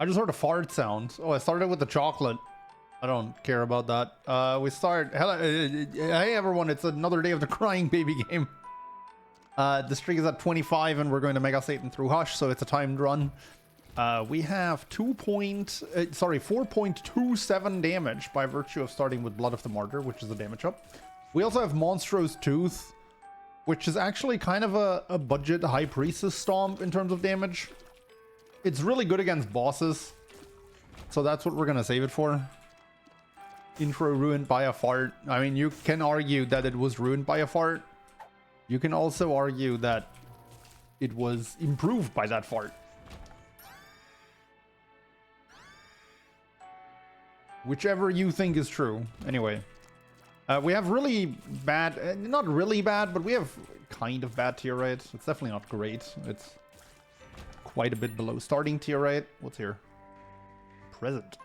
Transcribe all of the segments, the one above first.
I just heard a fart sound. Oh, I started with the chocolate. I don't care about that. We start. Hello, hey everyone! It's another day of the crying baby game. The streak is at 25, and we're going to Mega Satan through Hush, so it's a timed run. We have 4.27 damage by virtue of starting with Blood of the Martyr, which is a damage up. We also have Monstro's Tooth, which is actually kind of a budget High Priestess Stomp in terms of damage. It's really good against bosses, so that's what we're gonna save it for. Intro ruined by a fart. I mean, you can argue that it was ruined by a fart. You can also argue that it was improved by that fart. Whichever you think is true. Anyway, we have really bad, not really bad, but we have kind of bad tier rate. It's definitely not great. It's quite a bit below starting tier rate. What's here? Present.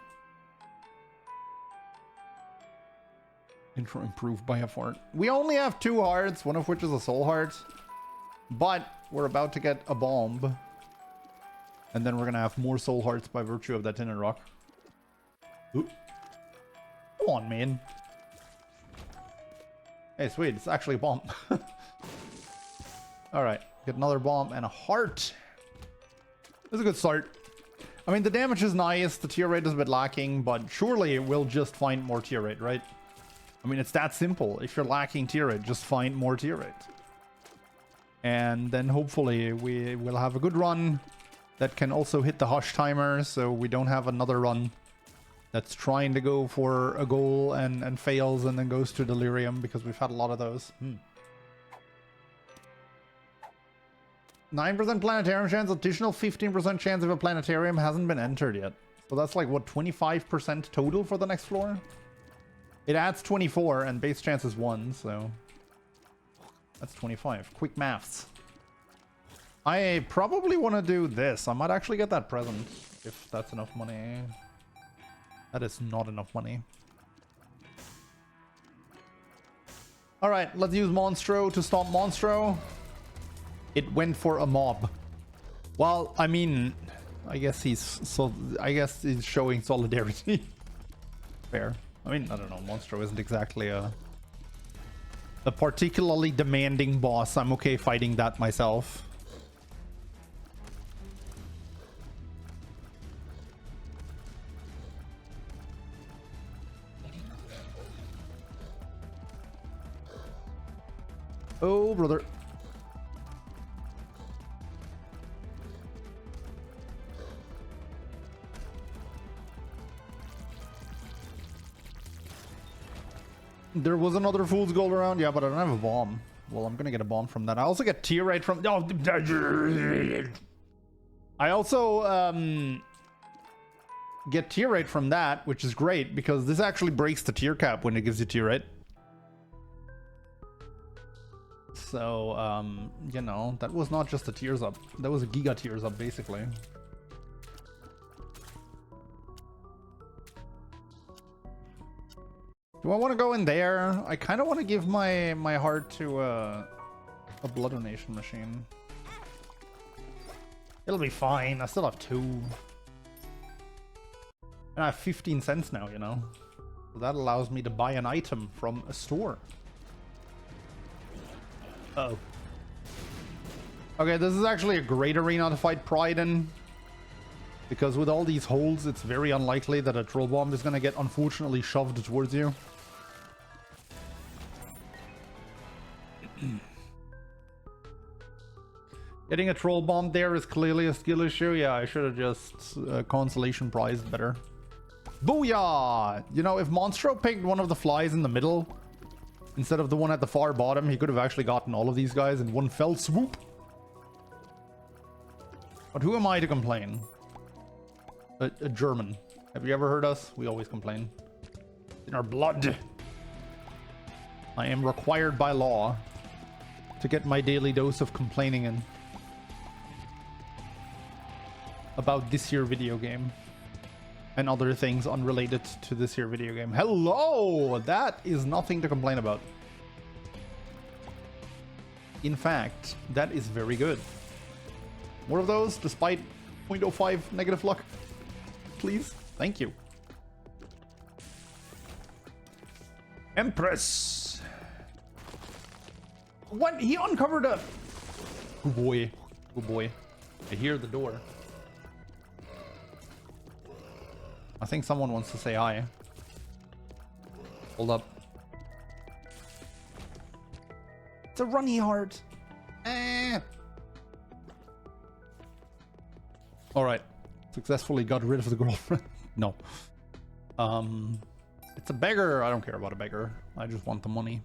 Intro improved by a fart. We only have 2 hearts, one of which is a soul heart. But we're about to get a bomb. And then we're gonna have more soul hearts by virtue of that tin and rock. Ooh. Come on, man. Hey, sweet. It's actually a bomb. Alright. Get another bomb and a heart. This is a good start. I mean, the damage is nice. The tier rate is a bit lacking, but surely we'll just find more tier rate, right? I mean, it's that simple. If you're lacking tier rate, just find more tier rate. And then hopefully we will have a good run that can also hit the Hush timer, so we don't have another run that's trying to go for a goal and fails and then goes to Delirium, because we've had a lot of those. 9% planetarium chance, additional 15% chance if a planetarium hasn't been entered yet. So that's like, what, 25% total for the next floor? It adds 24 and base chance is 1, so that's 25. Quick maths. I probably want to do this. I might actually get that present if that's enough money. That is not enough money. Alright, let's use Monstro to stomp Monstro. It went for a mob. Well, I mean, I guess he's showing solidarity. Fair. I mean, I don't know, Monstro isn't exactly a particularly demanding boss. I'm okay fighting that myself. Oh, brother. There was another Fool's Gold around, yeah, but I don't have a bomb. Well, I'm gonna get a bomb from that. I also get tier rate from... Oh, I also get tier rate from that, which is great, because this actually breaks the tier cap when it gives you tier rate. So, you know, that was not just a tears up. That was a giga tears up, basically. Do I want to go in there? I kind of want to give my heart to a blood donation machine. It'll be fine. I still have 2. And I have 15 cents now, you know. So that allows me to buy an item from a store. Uh-oh. Okay, this is actually a great arena to fight Pride in. Because with all these holes, it's very unlikely that a troll bomb is going to get unfortunately shoved towards you. Getting a troll bomb there is clearly a skill issue. Yeah, I should have just consolation prized better. Booyah! You know, if Monstro picked one of the flies in the middle instead of the one at the far bottom, he could have actually gotten all of these guys in one fell swoop. But who am I to complain? A German. Have you ever heard us? We always complain. In our blood. I am required by law to get my daily dose of complaining in about this here video game and other things unrelated to this here video game. Hello! That is nothing to complain about. In fact, that is very good. More of those, despite 0.05 negative luck. please. Thank you. Empress. What? He uncovered a... Oh boy. Oh boy. I hear the door. I think someone wants to say hi. Hold up. It's a runny heart. Alright. Successfully got rid of the girlfriend. No. It's a beggar. I don't care about a beggar. I just want the money.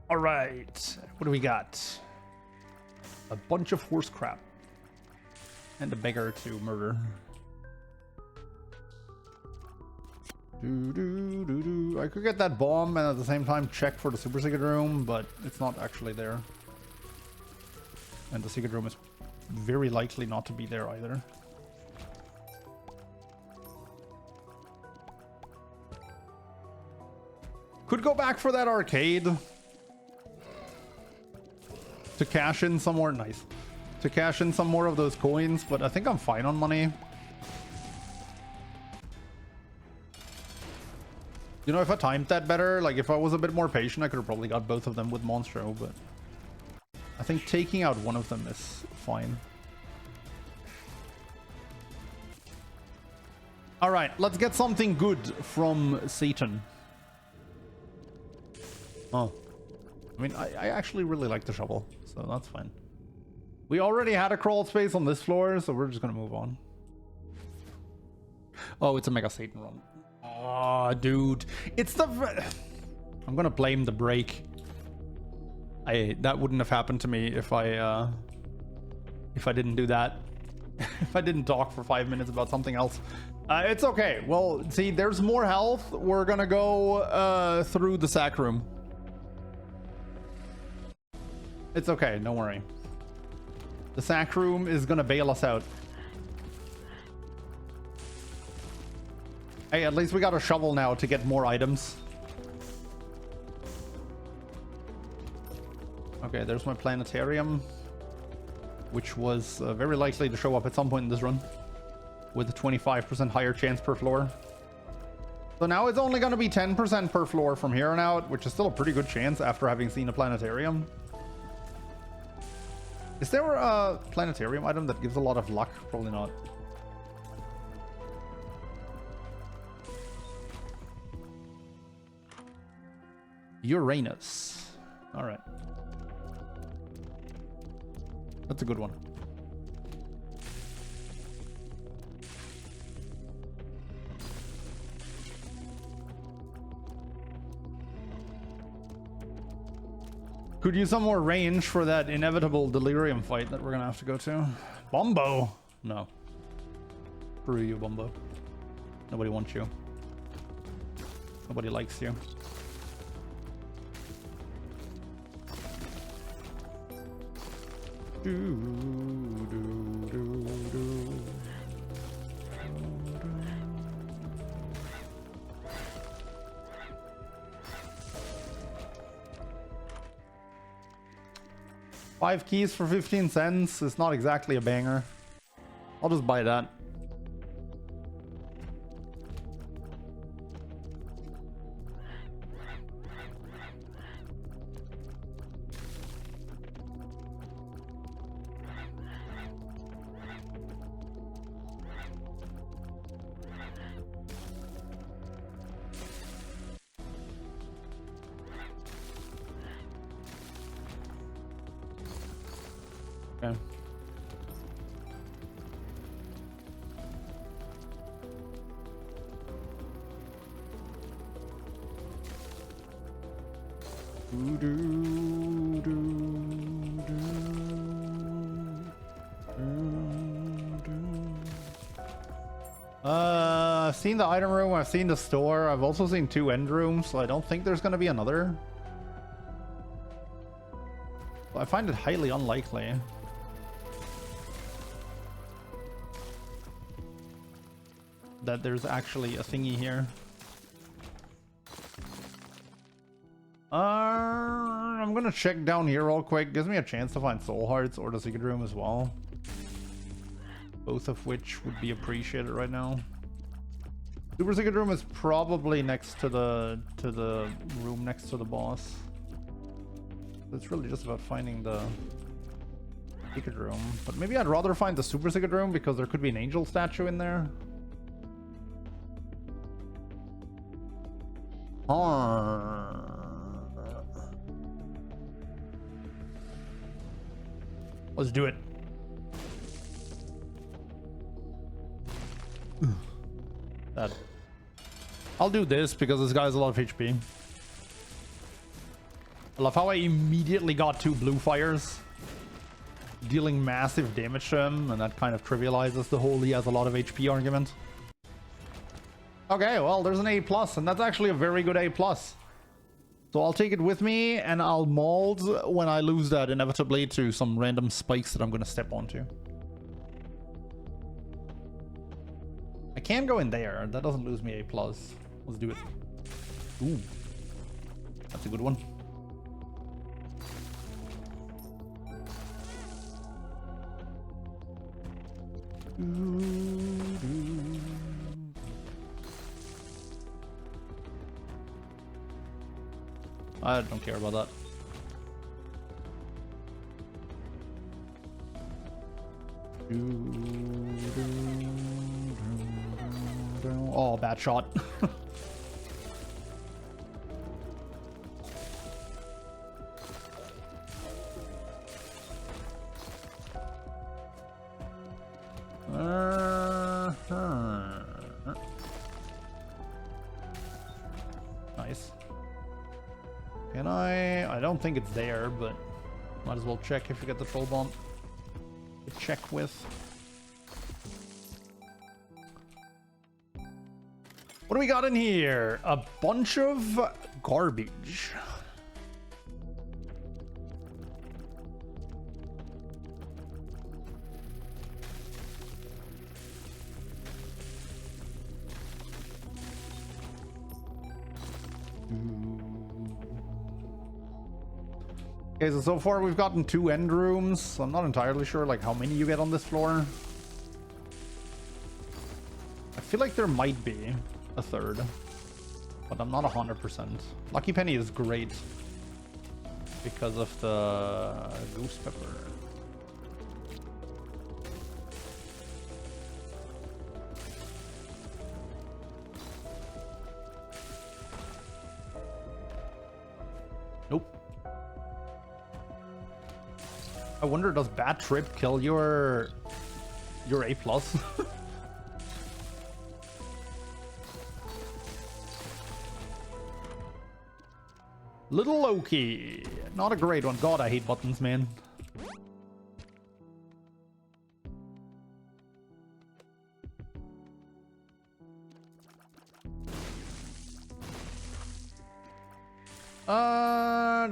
Alright. What do we got? A bunch of horse crap. And a beggar to murder. I could get that bomb and at the same time check for the super secret room, but it's not actually there. And the secret room is very likely not to be there either. Could go back for that arcade. To cash in some more, nice. To cash in some more of those coins, but I think I'm fine on money. You know, if I timed that better, like if I was a bit more patient, I could have probably got both of them with Monstro, but I think taking out one of them is fine. All right, let's get something good from Satan. Oh, I mean, I actually really like the shovel, so that's fine. We already had a crawl space on this floor, so we're just gonna move on. Oh, it's a Mega Satan run. Oh, dude, it's the... I'm gonna blame the break. That wouldn't have happened to me if I didn't do that. If I didn't talk for 5 minutes about something else. It's okay. Well, see, there's more health. We're gonna go through the sack room. It's okay, don't worry. The sack room is gonna bail us out. Hey, at least we got a shovel now to get more items. Okay, there's my planetarium, which was very likely to show up at some point in this run, with a 25% higher chance per floor. So now it's only going to be 10% per floor from here on out, which is still a pretty good chance after having seen a planetarium. Is there a planetarium item that gives a lot of luck? Probably not. Uranus. All right. That's a good one. Could use some more range for that inevitable Delirium fight that we're gonna have to go to. Bumbo! No. Screw you, Bumbo. Nobody wants you. Nobody likes you. Five keys for 15 cents is not exactly a banger. I'll just buy that. Okay. I've seen the item room, I've seen the store, I've also seen 2 end rooms, so I don't think there's gonna be another. Well, I find it highly unlikely. That there's actually a thingy here. I'm gonna check down here real quick. Gives me a chance to find soul hearts or the secret room as well. Both of which would be appreciated right now. Super secret room is probably next to the room next to the boss. It's really just about finding the secret room. But maybe I'd rather find the super secret room because there could be an angel statue in there. Let's do it. That. I'll do this because this guy has a lot of HP. I love how I immediately got 2 blue fires, dealing massive damage to him, and that kind of trivializes the whole he has a lot of HP argument. Okay, well, there's an A+, and that's actually a very good A+. So I'll take it with me, and I'll mold when I lose that inevitably to some random spikes that I'm going to step onto. I can go in there. That doesn't lose me A+. Let's do it. Ooh. That's a good one. I don't care about that. Oh, bad shot. Nice. Can I don't think it's there, but might as well check if you get the troll bomb to check with. What do we got in here? A bunch of garbage. Okay, so far we've gotten 2 end rooms. I'm not entirely sure like how many you get on this floor. I feel like there might be a 3rd, but I'm not 100%. Lucky Penny is great because of the goose pepper. Nope. I wonder, does Bad Trip kill your A+? Little Loki. Not a great one. God, I hate buttons, man.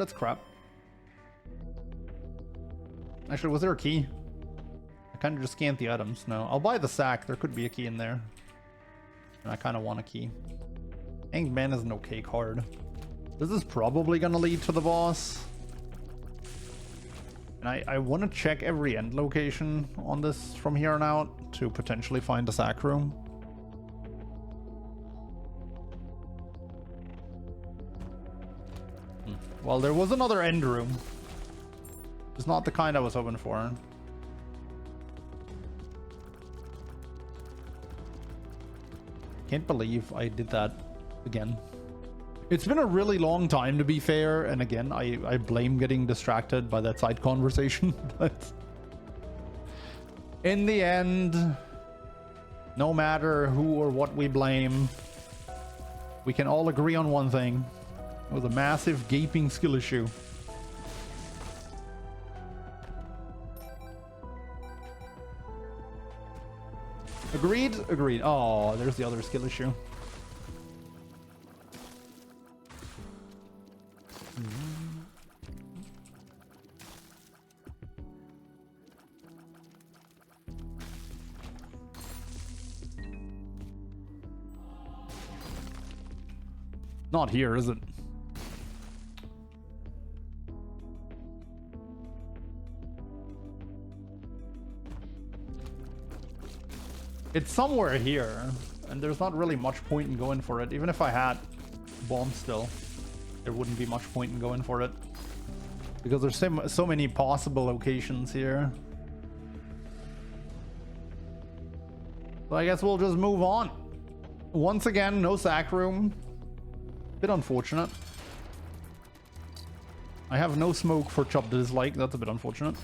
That's crap. Actually, was there a key? I kind of just scanned the items. No, I'll buy the sack. There could be a key in there. And I kind of want a key. Hanged Man is an okay card. This is probably gonna lead to the boss. And I want to check every end location on this from here on out to potentially find a sack room. Well, there was another end room. It's not the kind I was hoping for. Can't believe I did that again. It's been a really long time, to be fair, and again, I blame getting distracted by that side conversation, but in the end, no matter who or what we blame, we can all agree on one thing. It was a massive, gaping skill issue. Agreed? Agreed. Oh, there's the other skill issue. Not here, is it? It's somewhere here, and there's not really much point in going for it. Even if I had bombs still, there wouldn't be much point in going for it. Because there's so many possible locations here. So I guess we'll just move on. Once again, no sack room. Bit unfortunate. I have no smoke for Chop the Dislike. That's a bit unfortunate.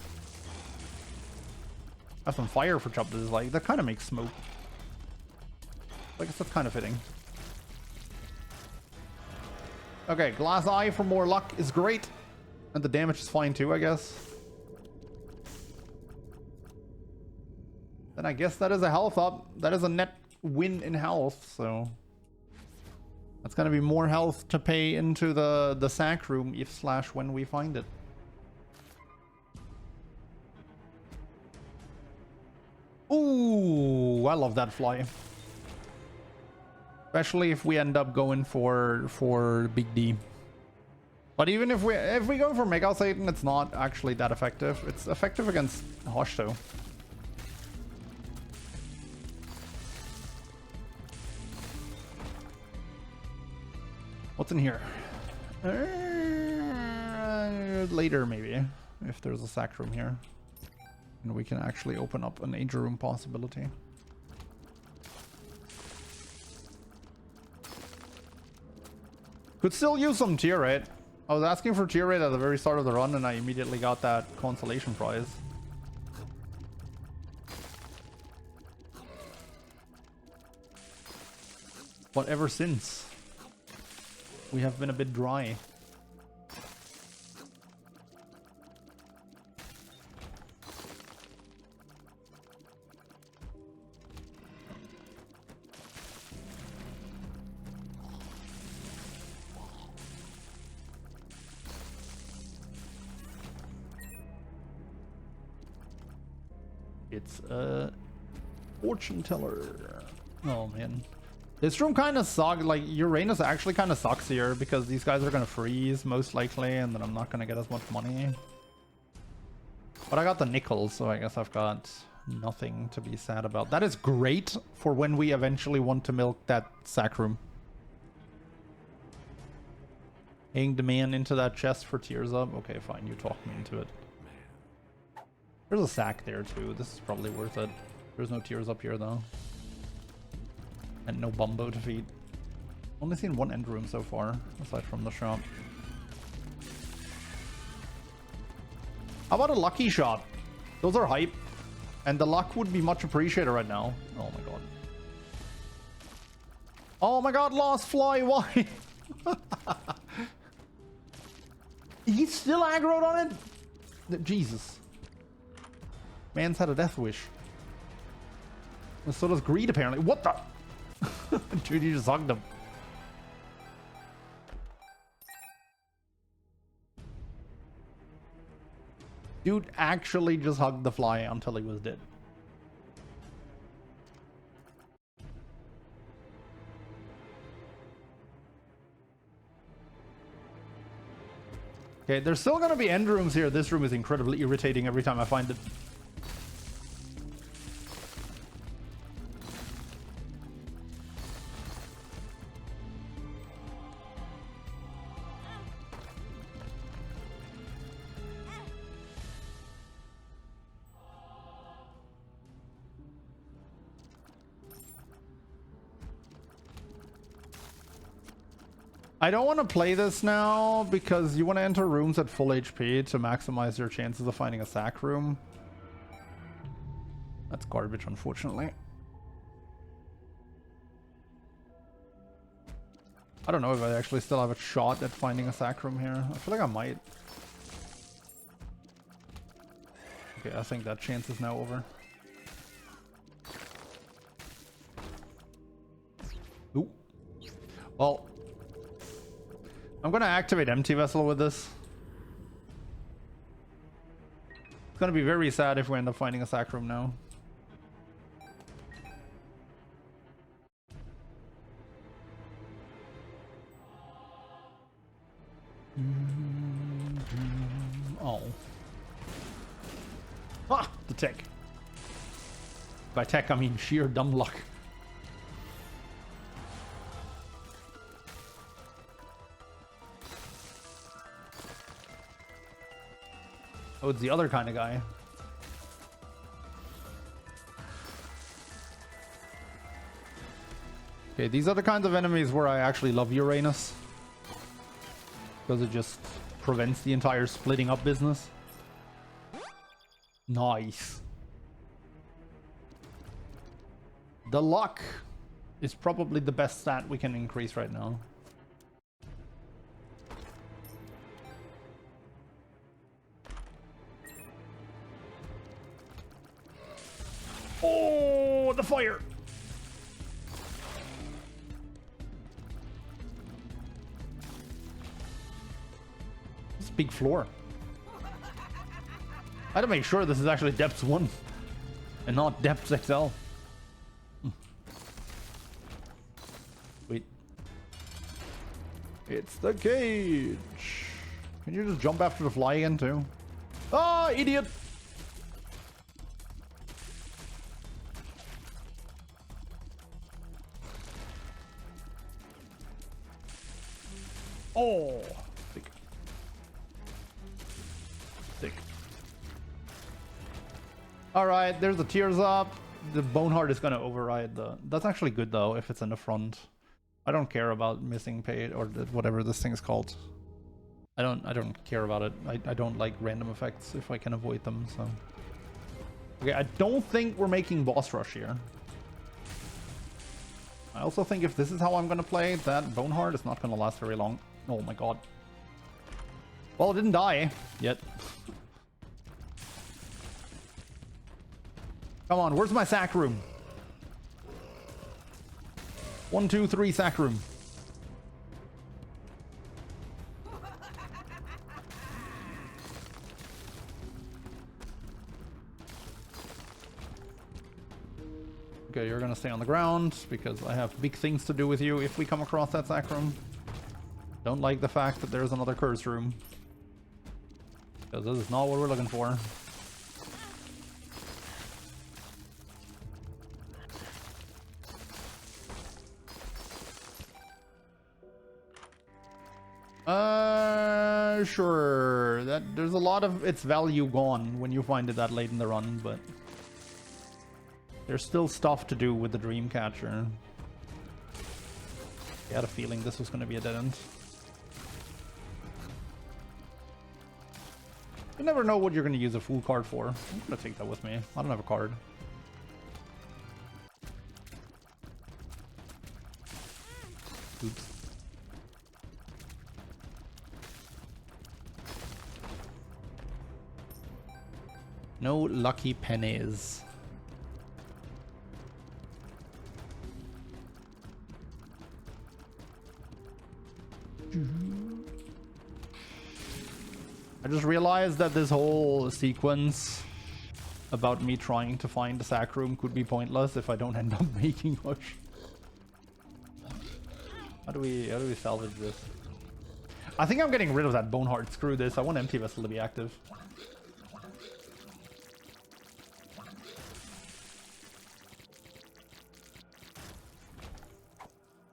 I have some fire for Chop the Dislike. That kind of makes smoke. I guess that's kind of fitting. Okay, Glass Eye for more luck is great. And the damage is fine too, I guess. Then I guess that is a health up. That is a net win in health, so... That's gonna be more health to pay into the sack room if / when we find it. Ooh, I love that fly. Especially if we end up going for Big D. But even if we go for Mega Satan, it's not actually that effective. It's effective against Hush though. What's in here? Later, maybe, if there's a sack room here. And we can actually open up an Angel Room possibility. Could still use some tier rate. I was asking for tier rate at the very start of the run and I immediately got that consolation prize. But ever since, we have been a bit dry. It's a fortune teller. Oh man. This room kind of sucks. Like, Uranus actually kind of sucks here because these guys are going to freeze most likely, and then I'm not going to get as much money. But I got the nickel, so I guess I've got nothing to be sad about. That is great for when we eventually want to milk that sack room. Hang the man into that chest for tears up. Okay, fine. You talk me into it. There's a sack there too. This is probably worth it. There's no tears up here though. And no Bumbo to feed. Only seen one end room so far, aside from the shop. How about a lucky shot? Those are hype. And the luck would be much appreciated right now. Oh my god. Oh my god, lost fly, why? He's still aggroed on it? Jesus. Man's had a death wish. And so does greed apparently. What the? Dude, you just hugged him. Dude actually just hugged the fly until he was dead. Okay, there's still gonna be end rooms here. This room is incredibly irritating every time I find it. I don't want to play this now because you want to enter rooms at full HP to maximize your chances of finding a sack room. That's garbage, unfortunately. I don't know if I actually still have a shot at finding a sack room here. I feel like I might. Okay, I think that chance is now over. Ooh. Well, I'm gonna activate Empty Vessel with this. It's gonna be very sad if we end up finding a sack room now. Oh. Ah! The tick. by tech, I mean sheer dumb luck. Oh, it's the other kind of guy. Okay, these are the kinds of enemies where I actually love Uranus. Because it just prevents the entire splitting up business. Nice. The luck is probably the best stat we can increase right now. Oh, the fire! This big floor. I had to make sure this is actually Depths 1 and not Depths XL. Wait. It's the cage. Can you just jump after the fly again too? Ah, idiot! Oh, sick. Sick. Alright, there's the tears up. The Boneheart is gonna override the... That's actually good though, if it's in the front. I don't care about missing page or whatever this thing's called. I don't care about it. I don't like random effects if I can avoid them, so... Okay, I don't think we're making boss rush here. I also think if this is how I'm gonna play, that Boneheart is not gonna last very long. Oh my god. Well, it didn't die yet. Come on, where's my sack room? 1, 2, 3 sack room. Okay, you're gonna stay on the ground because I have big things to do with you if we come across that sack room. Don't like the fact that there's another curse room. Because this is not what we're looking for. Sure. There's a lot of its value gone when you find it that late in the run, but there's still stuff to do with the Dreamcatcher. I had a feeling this was going to be a dead end. You never know what you're going to use a fool card for. I'm going to take that with me. I don't have a card. Oops. No lucky pennies. I just realized that this whole sequence about me trying to find the sack room could be pointless if I don't end up making Hush. How do we salvage this? I think I'm getting rid of that Boneheart. Screw this. I want Empty Vessel to be active.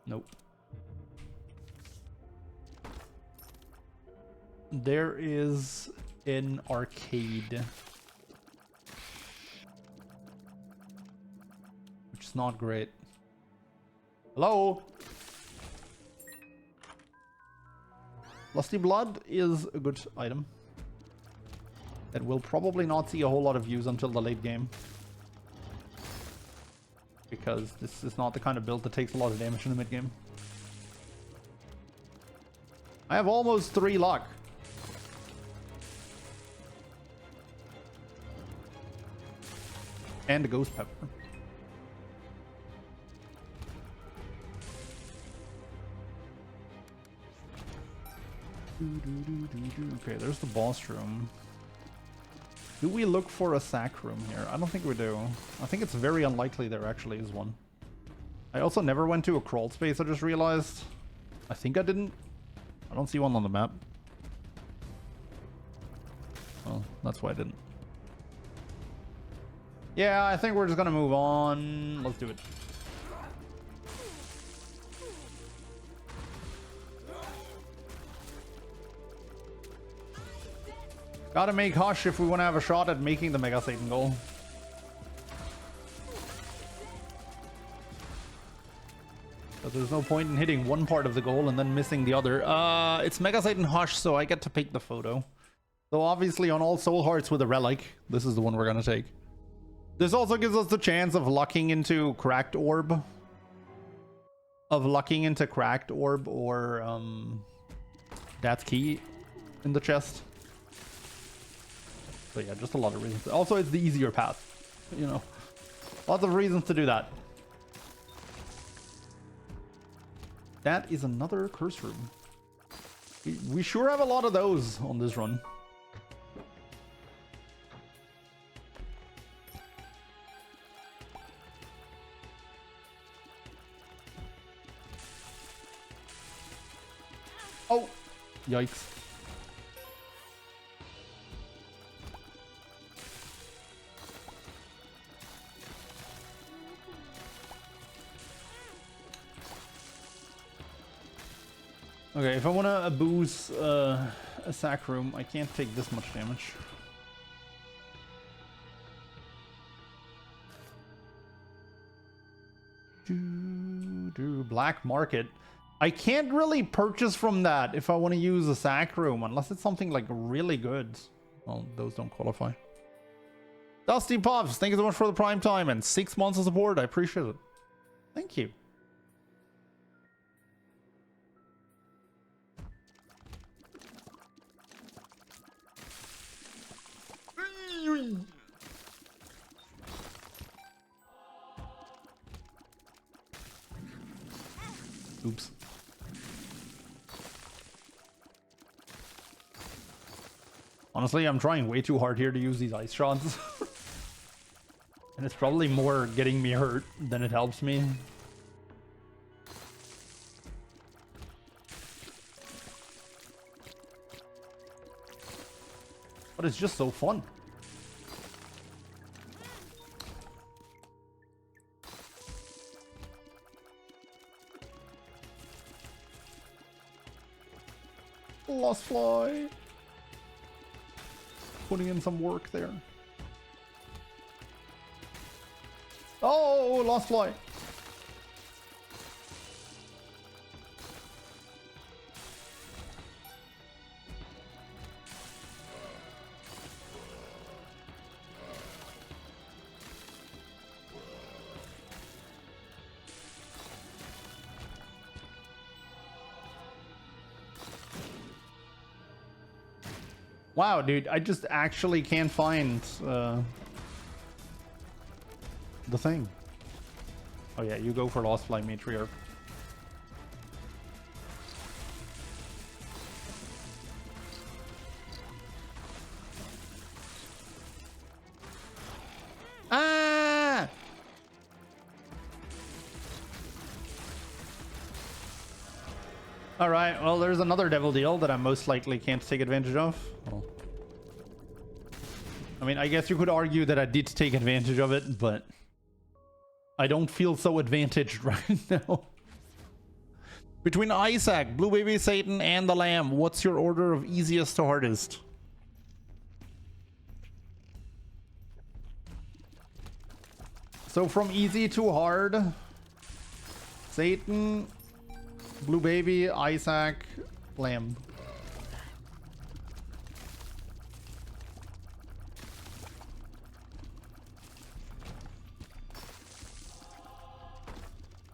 Nope. There is an arcade. Which is not great. Hello? Lusty Blood is a good item. That will probably not see a whole lot of use until the late game. Because this is not the kind of build that takes a lot of damage in the mid game. I have almost 3 luck. And a Ghost Pepper. Okay, there's the boss room. Do we look for a sack room here? I don't think we do. I think it's very unlikely there actually is one. I also never went to a crawl space, I just realized. I think I didn't. I don't see one on the map. Well, that's why I didn't. Yeah, I think we're just gonna move on. Let's do it. Gotta make Hush if we want to have a shot at making the Mega Satan goal. But there's no point in hitting one part of the goal and then missing the other. It's Mega Satan Hush, so I get to pick the photo. So obviously on all soul hearts with a relic, this is the one we're gonna take. This also gives us the chance of lucking into Cracked Orb. Or that's key in the chest. So yeah, just a lot of reasons. Also, it's the easier path, you know. Lots of reasons to do that. That is another curse room. We sure have a lot of those on this run. Oh, yikes. Okay, if I want to boost a sack room, I can't take this much damage. Black market. I can't really purchase from that if I want to use a sack room, unless it's something like really good. Well, those don't qualify. Dusty Puffs, thank you so much for the prime time and 6 months of support. I appreciate it. Thank you. Oops. Honestly, I'm trying way too hard here to use these ice shots. And it's probably more getting me hurt than it helps me. But it's just so fun. Lost Fly. Putting in some work there. Oh, Lost Fly. Wow, dude, I just actually can't find the thing. Oh yeah, you go for Lost Fly Matriarch. Ah! Alright, well, there's another devil deal that I most likely can't take advantage of. Well, I mean, I guess you could argue that I did take advantage of it, but I don't feel so advantaged right now. Between Isaac, Blue Baby Satan, and the Lamb, what's your order of easiest to hardest? So from easy to hard, Satan, Blue Baby, Isaac, Lamb.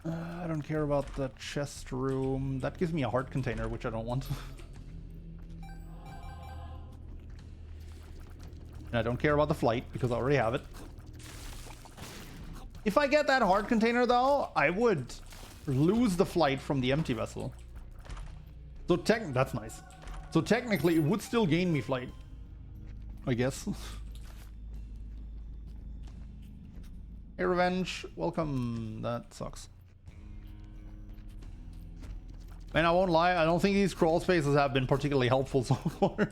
I don't care about the chest room. That gives me a heart container, which I don't want. And I don't care about the flight, because I already have it. If I get that heart container, though, I would lose the flight from the empty vessel. So that's nice. So technically, it would still gain me flight, I guess. Hey, Revenge. Welcome. That sucks. Man, I won't lie, I don't think these crawl spaces have been particularly helpful so far. I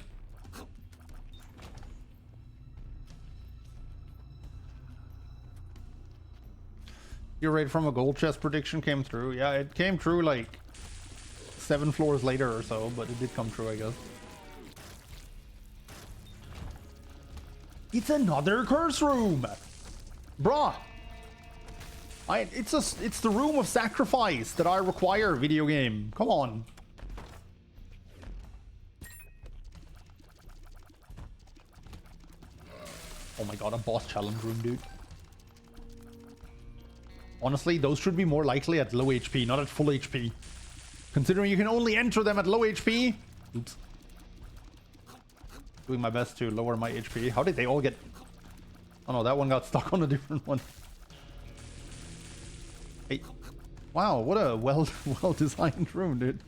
Your rate from a gold chest prediction came through. Yeah, it came true like 7 floors later or so, but it did come true, I guess. It's another curse room! Bruh! It's the room of sacrifice that I require, video game. Come on. Oh my god, a boss challenge room, dude. Honestly, those should be more likely at low HP, not at full HP. Considering you can only enter them at low HP. Oops. Doing my best to lower my HP. How did they all get... Oh no, that one got stuck on a different one. Hey. Wow, what a well-designed room, dude.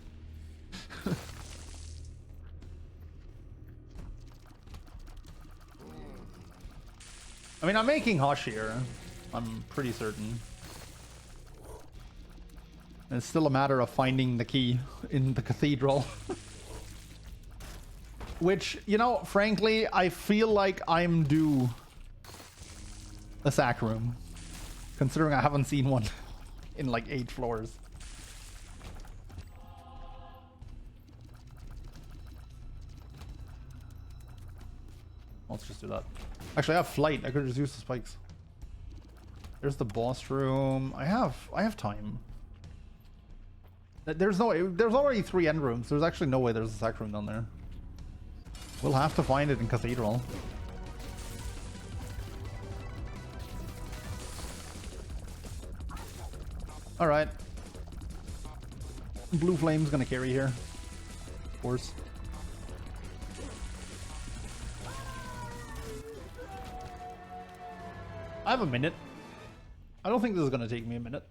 I mean, I'm making Hush here. I'm pretty certain. And it's still a matter of finding the key in the cathedral. Which, you know, frankly, I feel like I'm due a sack room. Considering I haven't seen one in like 8 floors. Let's just do that. Actually, I have flight. I could just use the spikes. There's the boss room. I have time. There's already 3 end rooms. There's actually no way there's a sack room down there. We'll have to find it in Cathedral. Alright. Blue Flame's gonna carry here. Of course. I have a minute. I don't think this is gonna take me a minute.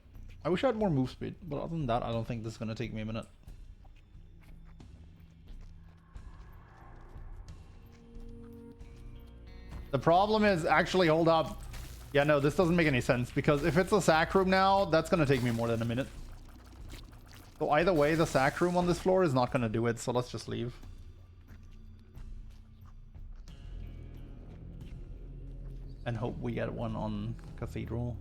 I wish I had more move speed, but other than that, I don't think this is gonna take me a minute. The problem is, actually, hold up. Yeah, no, this doesn't make any sense, because if it's a sack room now, that's gonna take me more than a minute. So either way, the sack room on this floor is not gonna do it, so let's just leave. And hope we get one on Cathedral.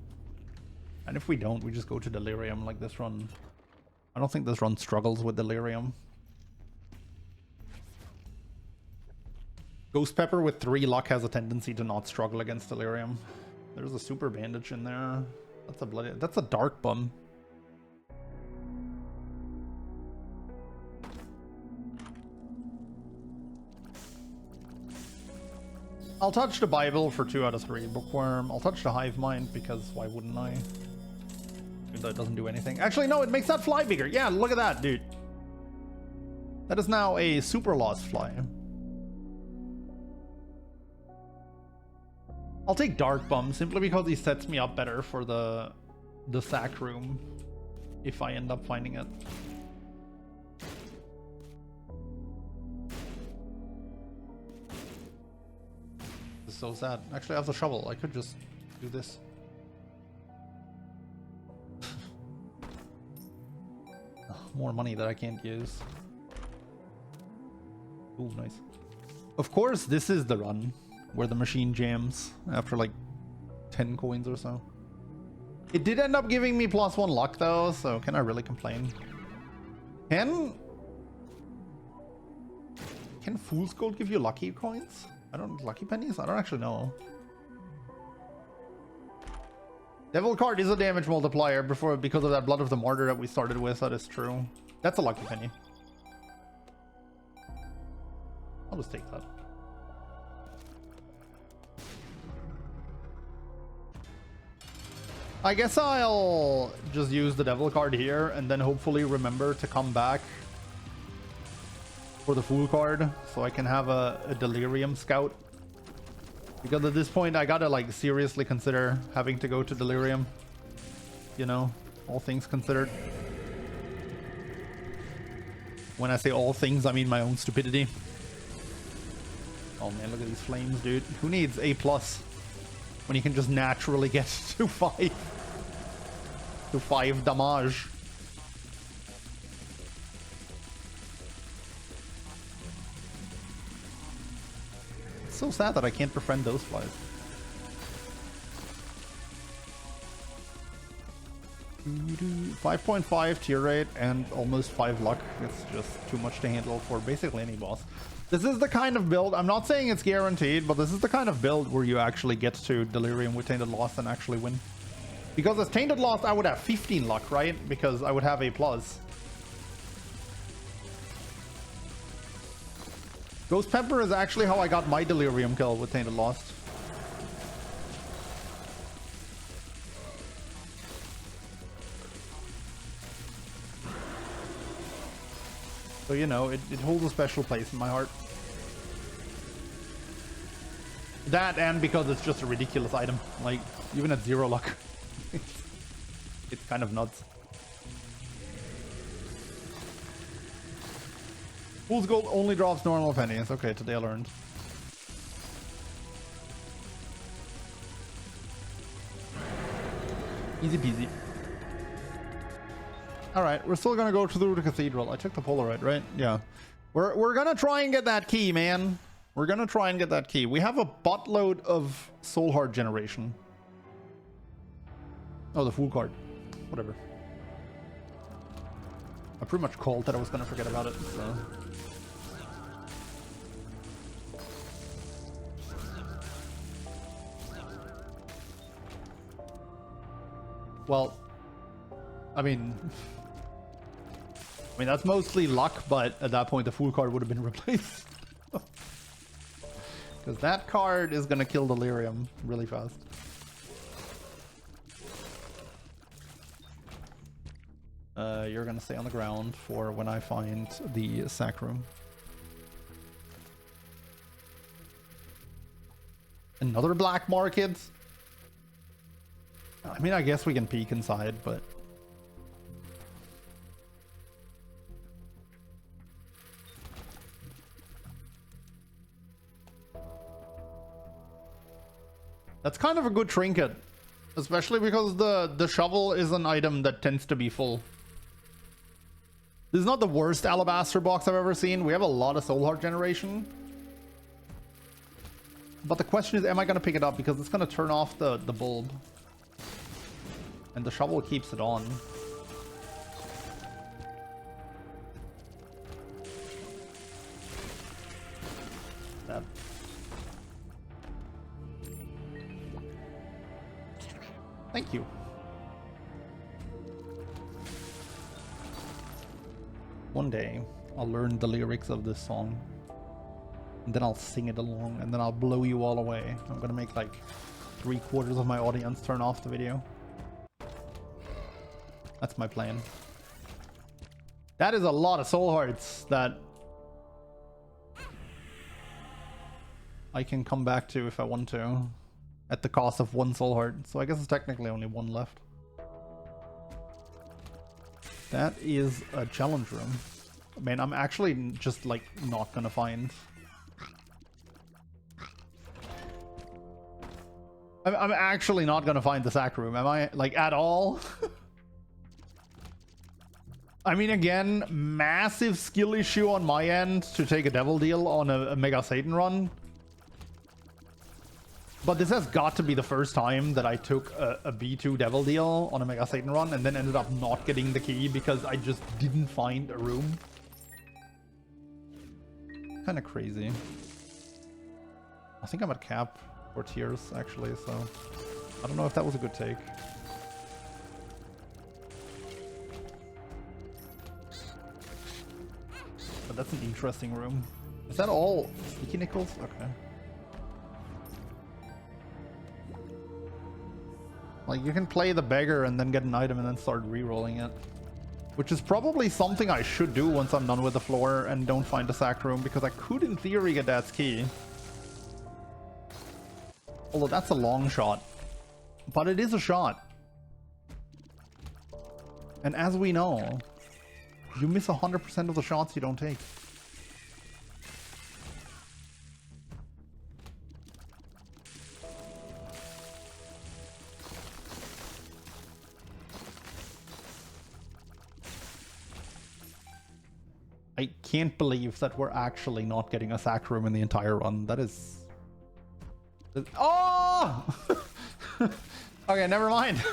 And if we don't, we just go to Delirium like this run. I don't think this run struggles with Delirium. Ghost Pepper with 3 luck has a tendency to not struggle against Delirium. There's a super bandage in there. That's a dark bum. I'll touch the Bible for 2 out of 3. Bookworm. I'll touch the Hive Mind because why wouldn't I? Even though it doesn't do anything. Actually, no, it makes that fly bigger. Yeah, look at that, dude. That is now a super lost fly. I'll take Dark Bum simply because he sets me up better for the sack room if I end up finding it. This is so sad. Actually, I have the shovel. I could just do this. More money that I can't use. Ooh, nice. Of course, this is the run where the machine jams after like 10 coins or so. It did end up giving me +1 luck though, so can I really complain? Can Fool's Gold give you lucky coins? Lucky pennies? I don't actually know. Devil card is a damage multiplier because of that Blood of the Martyr that we started with. That is true. That's a lucky penny. I'll just take that. I guess I'll just use the Devil card here and then hopefully remember to come back for the Fool card so I can have a Delirium Scout. Because at this point I gotta like seriously consider having to go to Delirium. You know, all things considered. When I say all things, I mean my own stupidity. Oh man, look at these flames, dude. Who needs A+ when you can just naturally get to 5 damage? It's so sad that I can't befriend those flies. 5.5 tier rate and almost 5 luck. It's just too much to handle for basically any boss. This is the kind of build, I'm not saying it's guaranteed, but this is the kind of build where you actually get to Delirium with Tainted Lost and actually win. Because as Tainted Lost, I would have 15 luck, right? Because I would have A+. Ghost Pepper is actually how I got my Delirium kill with Tainted Lost. So, you know, it holds a special place in my heart. That and because it's just a ridiculous item. Like, even at 0 luck. It's kind of nuts. Fool's Gold only drops normal pennies. Okay, today I learned. Easy peasy. Alright, we're still gonna go through the Cathedral. I took the Polaroid, right? Yeah. We're gonna try and get that key, man. We're gonna try and get that key. We have a buttload of soul heart generation. Oh, the Fool card. Whatever. I pretty much called that I was gonna forget about it, so... Well, I mean, that's mostly luck, but at that point the Fool card would have been replaced. Because that card is gonna kill Delirium really fast. You're gonna stay on the ground for when I find the sack room. Another black market? I mean, I guess we can peek inside, but... That's kind of a good trinket. Especially because the shovel is an item that tends to be full. This is not the worst alabaster box I've ever seen. We have a lot of soul heart generation. But the question is, am I going to pick it up? Because it's going to turn off the bulb. And the shovel keeps it on. That. Thank you. One day, I'll learn the lyrics of this song. And then I'll sing it along, and then I'll blow you all away. I'm gonna make like 3/4 of my audience turn off the video. That's my plan. That is a lot of soul hearts that I can come back to if I want to, at the cost of 1 soul heart. So I guess it's technically only 1 left. That is a challenge room. I mean, I'm actually just like not gonna find. I'm actually not gonna find the sack room, am I? Like, at all? I mean, again, massive skill issue on my end to take a devil deal on a Mega Satan run. But this has got to be the first time that I took a B2 devil deal on a Mega Satan run and then ended up not getting the key because I just didn't find a room. Kind of crazy. I think I'm at cap for tiers, actually, so I don't know if that was a good take. But that's an interesting room. Is that all sticky nickels? Okay. Like, you can play the beggar and then get an item and then start re-rolling it. Which is probably something I should do once I'm done with the floor and don't find the sack room, because I could in theory get that key. Although that's a long shot. But it is a shot. And as we know, you miss 100% of the shots you don't take. I can't believe that we're actually not getting a sack room in the entire run. That is... Oh! Okay, never mind.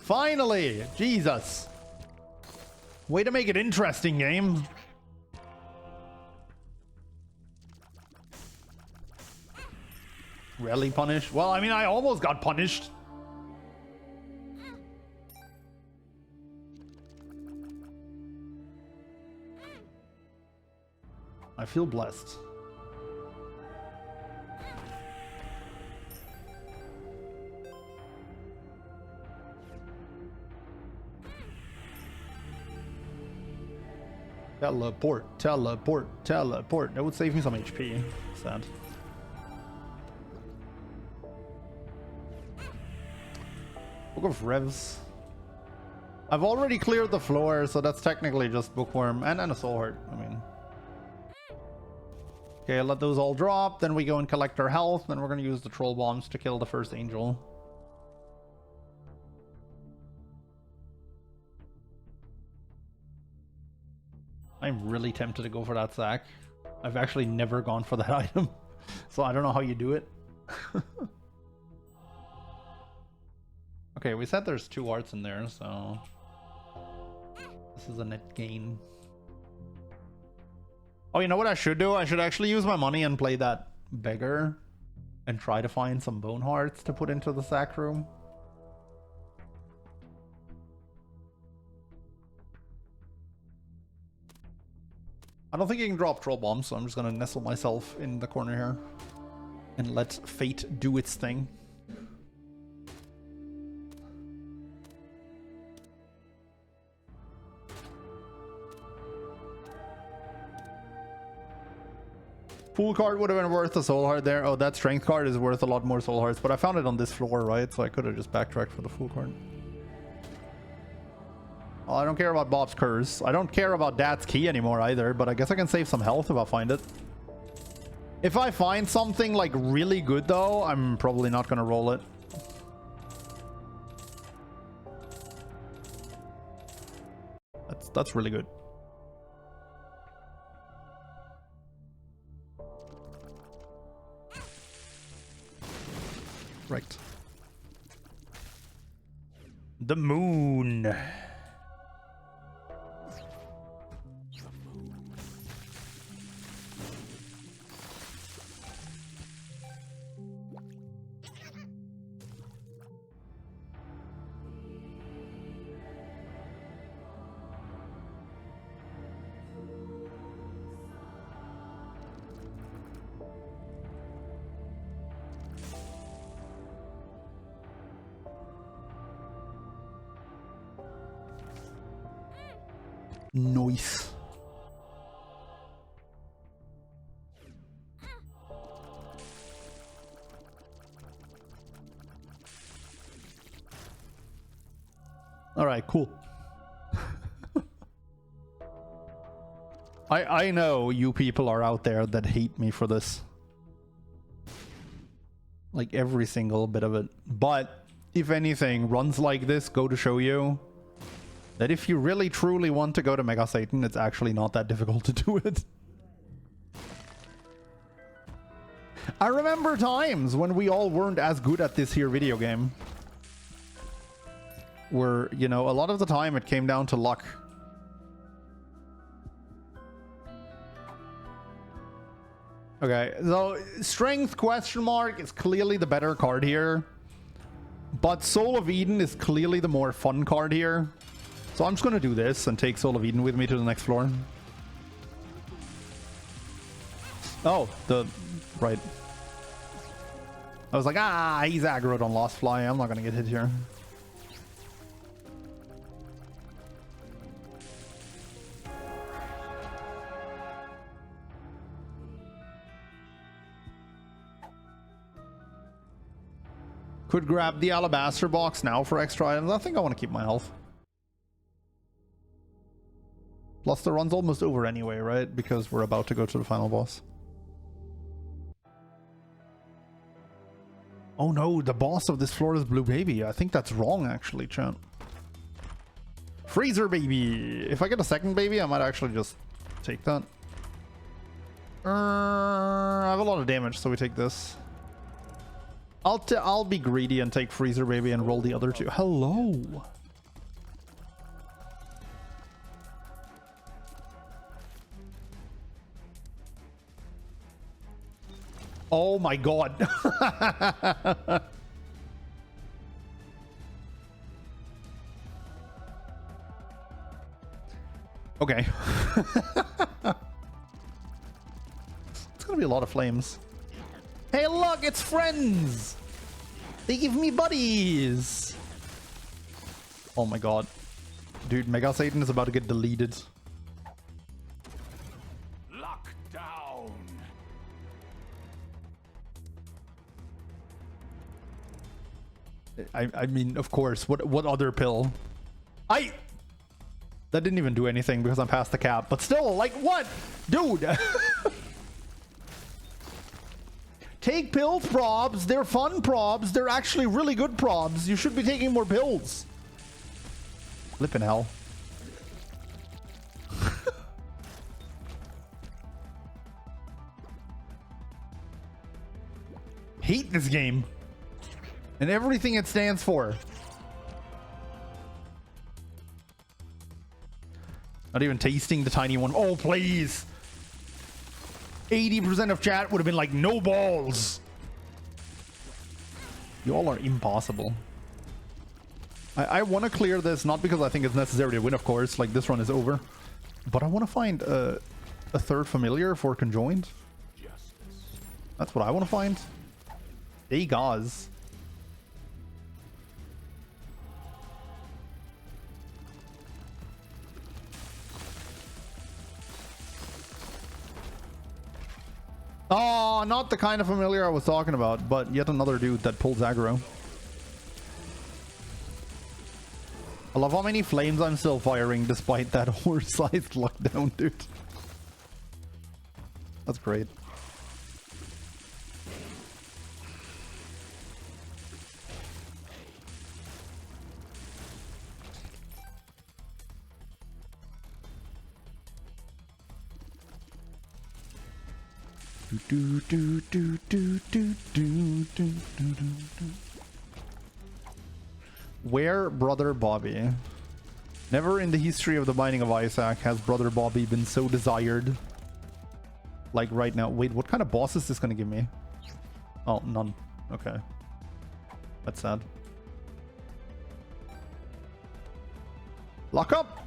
Finally! Jesus! Way to make it interesting, game. Really punished? Well, I mean, I almost got punished. I feel blessed. Teleport, teleport, teleport. That would save me some HP. Sad. Book of Revs. I've already cleared the floor, so that's technically just Bookworm and a Soul Heart. I mean. Okay, let those all drop. Then we go and collect our health. Then we're going to use the Troll Bombs to kill the first angel. I'm really tempted to go for that sack. I've actually never gone for that item, so I don't know how you do it. Okay, we said there's 2 arts in there, so this is a net gain. Oh, you know what I should do? I should actually use my money and play that beggar and try to find some bone hearts to put into the sack room. I don't think you can drop troll bombs, so I'm just gonna nestle myself in the corner here and let fate do its thing. Fool card would have been worth a soul heart there. Oh, that strength card is worth a lot more soul hearts, but I found it on this floor, right? So I could have just backtracked for the fool card. Well, I don't care about Bob's curse. I don't care about Dad's key anymore either, but I guess I can save some health if I find it. If I find something like really good though, I'm probably not gonna roll it. That's really good. Right. The moon. Nice. All right, cool. I know you people are out there that hate me for this. Like every single bit of it. But if anything, runs like this go to show you that if you really truly want to go to Mega Satan, it's actually not that difficult to do it. I remember times when we all weren't as good at this here video game. Where, you know, a lot of the time it came down to luck. Okay, so strength question mark is clearly the better card here. But Soul of Eden is clearly the more fun card here. So I'm just going to do this and take Soul of Eden with me to the next floor. Oh, right. I was like, he's aggroed on Lost Fly. I'm not going to get hit here. Could grab the alabaster box now for extra items. I think I want to keep my health. Plus the run's almost over anyway, right? Because we're about to go to the final boss. Oh no, the boss of this floor is Blue Baby. I think that's wrong actually, chat. Freezer Baby! If I get a second baby, I might actually just take that. I have a lot of damage, so we take this. I'll be greedy and take Freezer Baby and roll the other two. Hello! Oh my god. Okay. It's gonna be a lot of flames. Hey look, it's friends! They give me buddies! Oh my god. Dude, Mega Satan is about to get deleted. Lockdown. I mean, of course. What other pill? That didn't even do anything because I'm past the cap. But still, like, what? Dude! Take pills, probs. They're fun probs. They're actually really good probs. You should be taking more pills. Flippin' hell. Hate this game. And everything it stands for. Not even tasting the tiny one. Oh, please. 80% of chat would have been like, no balls. You all are impossible. I want to clear this, not because I think it's necessary to win, of course. Like, this run is over. But I want to find a third familiar for conjoined. That's what I want to find. Hey, guys. Oh, not the kind of familiar I was talking about, but yet another dude that pulls aggro. I love how many flames I'm still firing despite that horse-sized lockdown, dude. That's great. Where Brother Bobby? Never in the history of the Binding of Isaac has Brother Bobby been so desired. Like right now. Wait, what kind of boss is this gonna give me? Oh, none. Okay. That's sad. Lock up!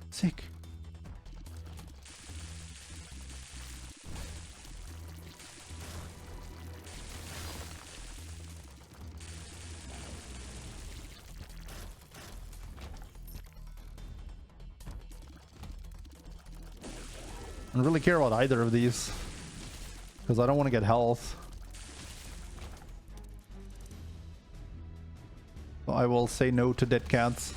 Sick. I don't really care about either of these because I don't want to get health. So I will say no to dead cats.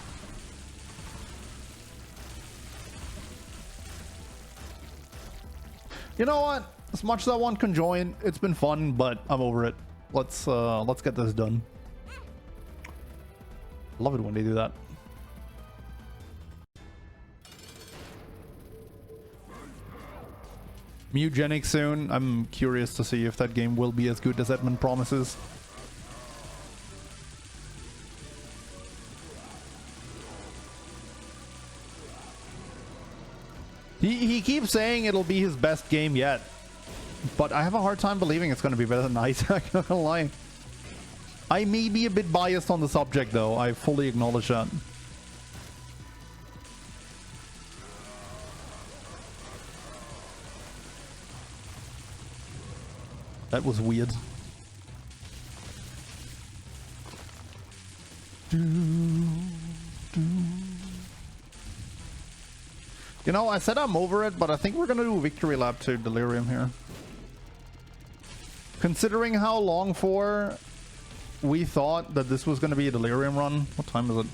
You know what? As much as I want conjoin, it's been fun, but I'm over it. Let's get this done. Love it when they do that. Mutagenic soon. I'm curious to see if that game will be as good as Edmund promises. He keeps saying it'll be his best game yet, but I have a hard time believing it's going to be better than Isaac. Not gonna lie. I may be a bit biased on the subject though. I fully acknowledge that. That was weird. You know, I said I'm over it, but I think we're gonna do a victory lap to Delirium here. Considering how long for we thought that this was gonna be a Delirium run. What time is it?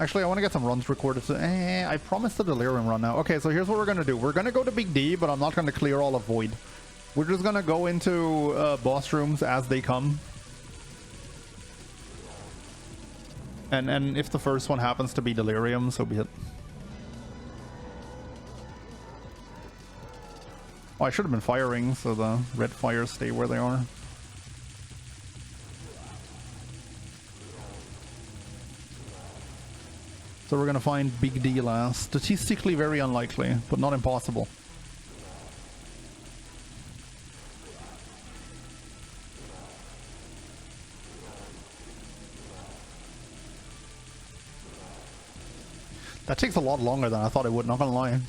Actually, I want to get some runs recorded. So, I promised the Delirium run now. Okay, so here's what we're going to do. We're going to go to Big D, but I'm not going to clear all of Void. We're just going to go into boss rooms as they come. And if the first one happens to be Delirium, so be it. Oh, I should have been firing, so the red fires stay where they are. So we're gonna find Big D last. Statistically very unlikely, but not impossible. That takes a lot longer than I thought it would, not gonna lie.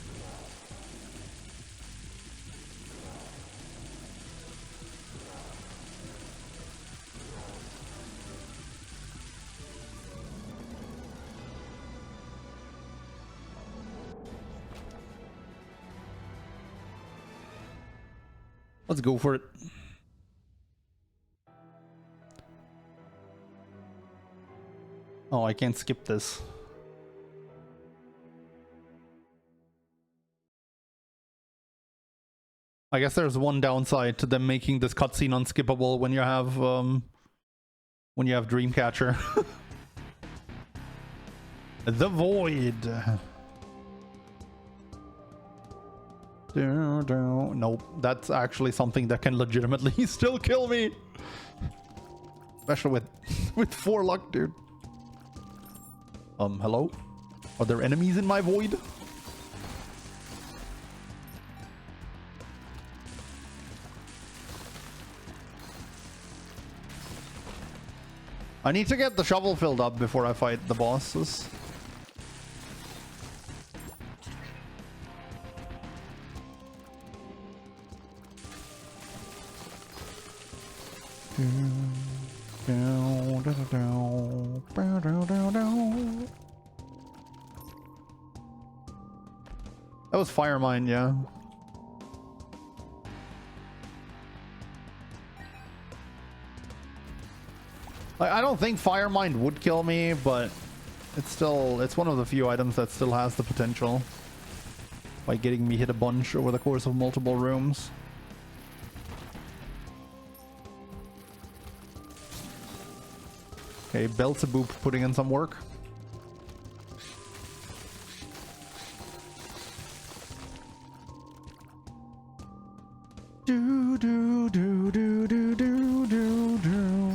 Let's go for it. Oh, I can't skip this. I guess there's one downside to them making this cutscene unskippable when you have Dreamcatcher. The Void. Nope, that's actually something that can legitimately still kill me. Especially with 4 luck, dude. Hello? Are there enemies in my void? I need to get the shovel filled up before I fight the bosses. That was Fire Mine, yeah. Like, I don't think Fire Mine would kill me, but it's one of the few items that still has the potential by getting me hit a bunch over the course of multiple rooms. Okay, Belzebub putting in some work. Do do do do do do do do.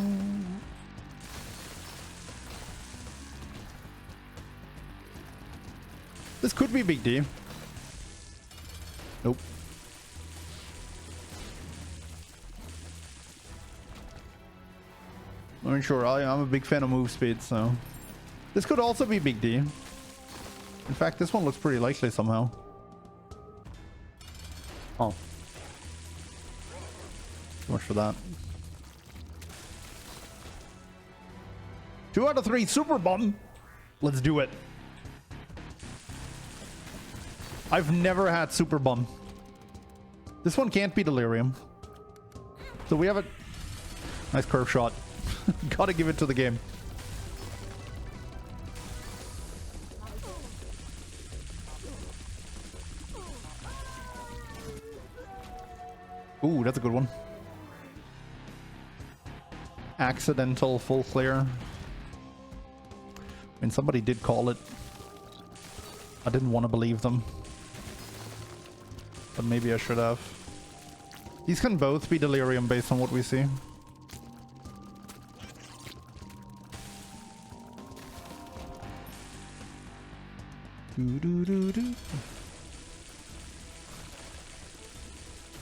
This could be Big D. Nope. I mean, sure, I'm a big fan of move speed, so... This could also be Big D. In fact, this one looks pretty likely somehow. Oh. So much for that. 2 out of 3 Super Bum! Let's do it. I've never had Super Bum. This one can't be Delirium. So we have a nice curve shot. Gotta give it to the game. Ooh, that's a good one. Accidental full clear. I mean, somebody did call it. I didn't want to believe them. But maybe I should have. These can both be Delirium based on what we see.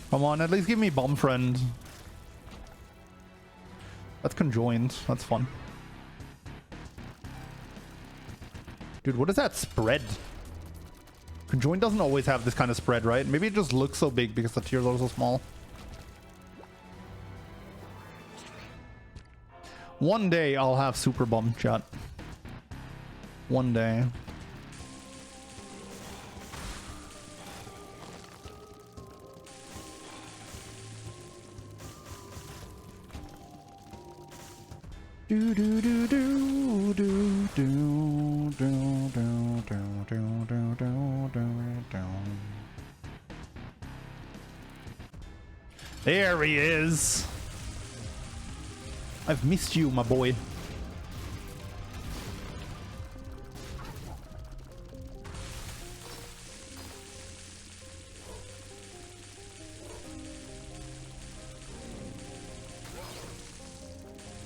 Come on, at least give me Bomb Friend. That's conjoined. That's fun. Dude, what is that spread? Conjoined doesn't always have this kind of spread, right? Maybe it just looks so big because the tiers are so small. One day I'll have Super Bum, chat. One day. Do do do do do do do do do do do do do. There he is. I've missed you, my boy.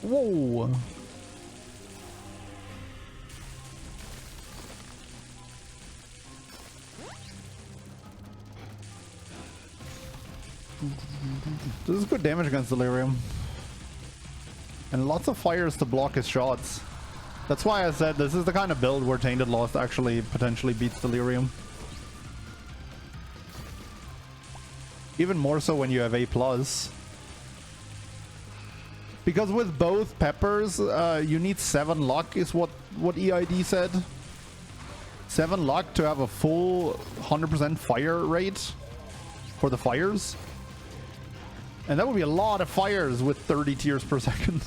Whoa. This is good damage against Delirium. And lots of fires to block his shots. That's why I said this is the kind of build where Tainted Lost actually potentially beats Delirium. Even more so when you have A+. Because with both peppers, you need 7 luck is what EID said. 7 luck to have a full 100% fire rate for the fires. And that would be a lot of fires with 30 tears per second.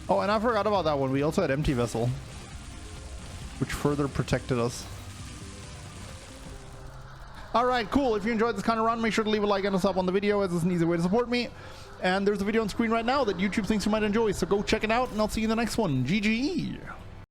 Oh, and I forgot about that one. We also had Empty Vessel, which further protected us. Alright, cool. If you enjoyed this kind of run, make sure to leave a like and a sub on the video, as it's an easy way to support me. And there's a video on screen right now that YouTube thinks you might enjoy, so go check it out, and I'll see you in the next one. GG!